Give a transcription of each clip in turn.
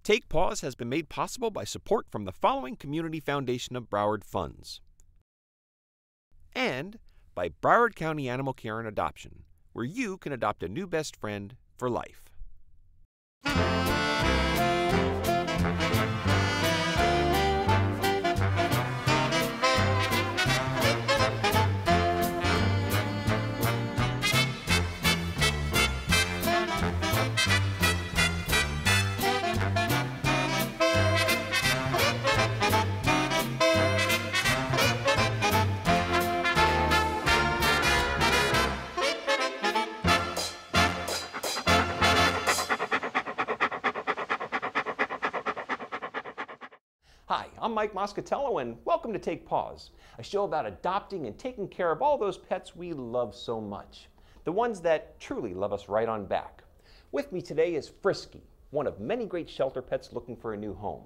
Take Paws has been made possible by support from the following Community Foundation of Broward funds. And by Broward County Animal Care and Adoption, where you can adopt a new best friend for life. Hi, I'm Mike Moscatello, and welcome to Take Paws, a show about adopting and taking care of all those pets we love so much, the ones that truly love us right on back. With me today is Frisky, one of many great shelter pets looking for a new home.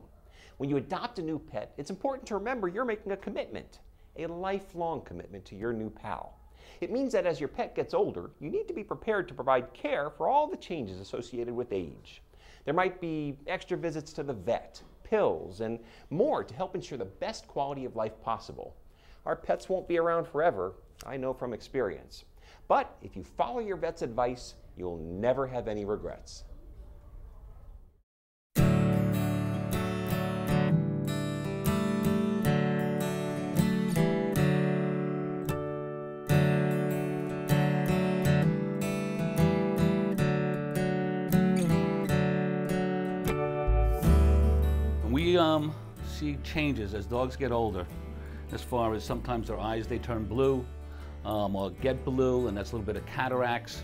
When you adopt a new pet, it's important to remember you're making a commitment, a lifelong commitment to your new pal. It means that as your pet gets older, you need to be prepared to provide care for all the changes associated with age. There might be extra visits to the vet, pills, and more to help ensure the best quality of life possible. Our pets won't be around forever, I know from experience. But if you follow your vet's advice, you'll never have any regrets. We see changes as dogs get older, as far as sometimes their eyes, they turn blue or get blue, and that's a little bit of cataracts.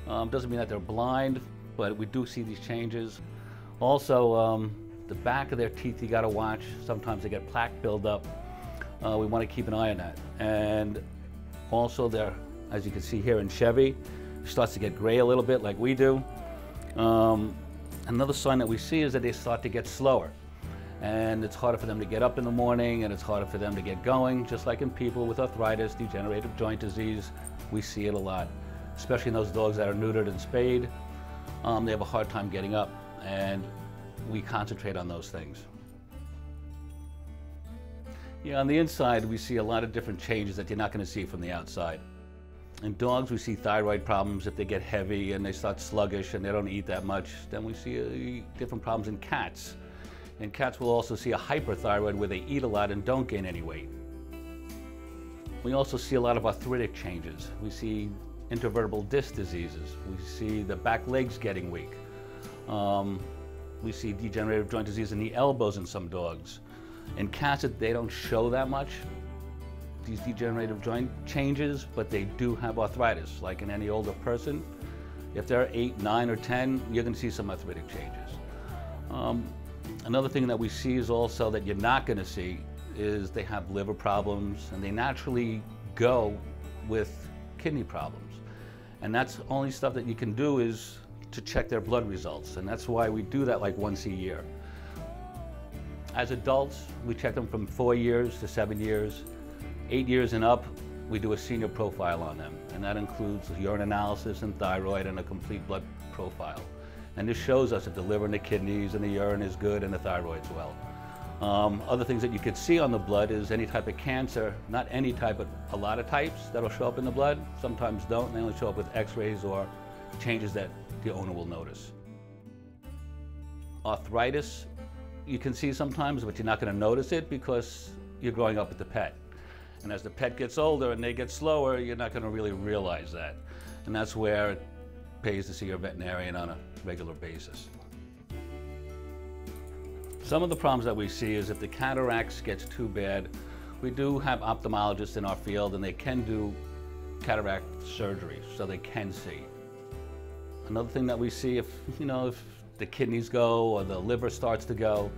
Doesn't mean that they're blind, but we do see these changes. Also, the back of their teeth you gotta watch. Sometimes they get plaque buildup. We wanna keep an eye on that. And also as you can see here in Chevy, starts to get gray a little bit like we do. Another sign that we see is that they start to get slower. And it's harder for them to get up in the morning, and it's harder for them to get going, just like in people with arthritis, degenerative joint disease. We see it a lot, especially in those dogs that are neutered and spayed. They have a hard time getting up, and we concentrate on those things. Yeah, on the inside, we see a lot of different changes that you're not going to see from the outside. In dogs, we see thyroid problems if they get heavy and they start sluggish and they don't eat that much. Then we see different problems in cats. And cats will also see a hyperthyroid where they eat a lot and don't gain any weight. We also see a lot of arthritic changes. We see intervertebral disc diseases. We see the back legs getting weak. We see degenerative joint disease in the elbows in some dogs. In cats, they don't show that much, these degenerative joint changes, but they do have arthritis. Like in any older person, if they're 8, 9, or 10, you're going to see some arthritic changes. Another thing that we see is also that you're not going to see is they have liver problems, and they naturally go with kidney problems. And that's only stuff that you can do is to check their blood results, and that's why we do that like once a year. As adults, we check them from 4 years to 7 years. 8 years and up, we do a senior profile on them, and that includes urine analysis and thyroid and a complete blood profile. And this shows us if the liver and the kidneys and the urine is good and the thyroid's well. Other things that you could see on the blood is any type of cancer, not any type, but a lot of types that'll show up in the blood. Sometimes don't, they only show up with x-rays or changes that the owner will notice. Arthritis, you can see sometimes, but you're not going to notice it because you're growing up with the pet. And as the pet gets older and they get slower, you're not going to really realize that. And that's where it pays to see your veterinarian on a regular basis. Some of the problems that we see is if the cataracts gets too bad, we do have ophthalmologists in our field, and they can do cataract surgery, so they can see. Another thing that we see, if the kidneys go or the liver starts to go,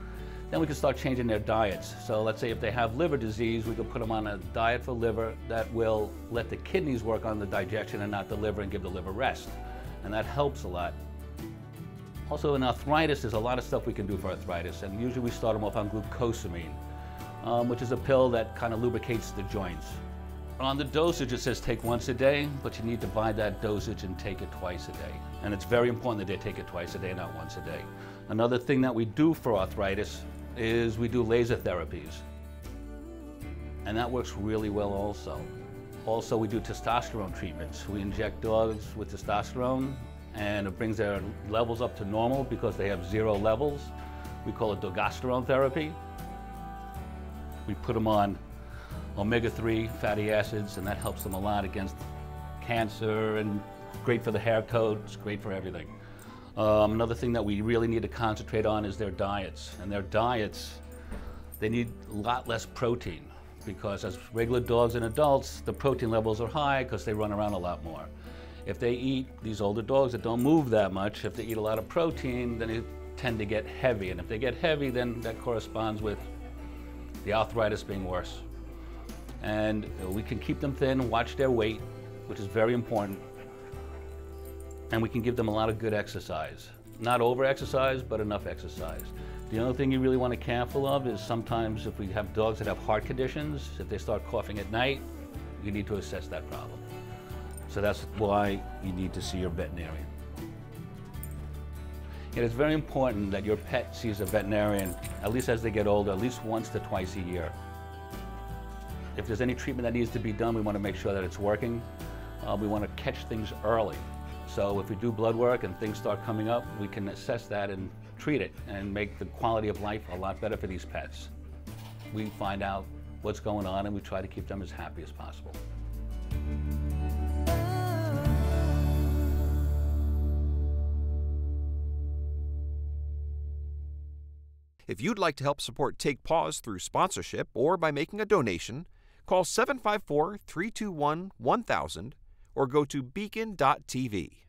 then we can start changing their diets. So let's say if they have liver disease, we could put them on a diet for liver that will let the kidneys work on the digestion and not the liver, and give the liver rest. And that helps a lot. Also in arthritis, there's a lot of stuff we can do for arthritis, and usually we start them off on glucosamine, which is a pill that kind of lubricates the joints. On the dosage, it says take once a day, but you need to buy that dosage and take it twice a day. And it's very important that they take it twice a day, not once a day. Another thing that we do for arthritis is we do laser therapies. And that works really well also. Also, we do testosterone treatments. We inject dogs with testosterone, and it brings their levels up to normal because they have 0 levels. We call it dogosterone therapy. We put them on omega-3 fatty acids, and that helps them a lot against cancer, and great for the hair coat, it's great for everything. Another thing that we really need to concentrate on is their diets. And their diets, they need a lot less protein, because as regular dogs and adults, the protein levels are high because they run around a lot more. If they eat, these older dogs that don't move that much, if they eat a lot of protein, then they tend to get heavy. And if they get heavy, then that corresponds with the arthritis being worse. And we can keep them thin, watch their weight, which is very important. And we can give them a lot of good exercise. Not over-exercise, but enough exercise. The only thing you really want to be careful of is sometimes if we have dogs that have heart conditions, if they start coughing at night, you need to assess that problem. So that's why you need to see your veterinarian. It is very important that your pet sees a veterinarian, at least as they get older, at least once to twice a year. If there's any treatment that needs to be done, we want to make sure that it's working. We want to catch things early. So if we do blood work and things start coming up, we can assess that and treat it and make the quality of life a lot better for these pets. We find out what's going on and we try to keep them as happy as possible. If you'd like to help support Take Paws through sponsorship or by making a donation, call 754-321-1000 or go to BECON-TV.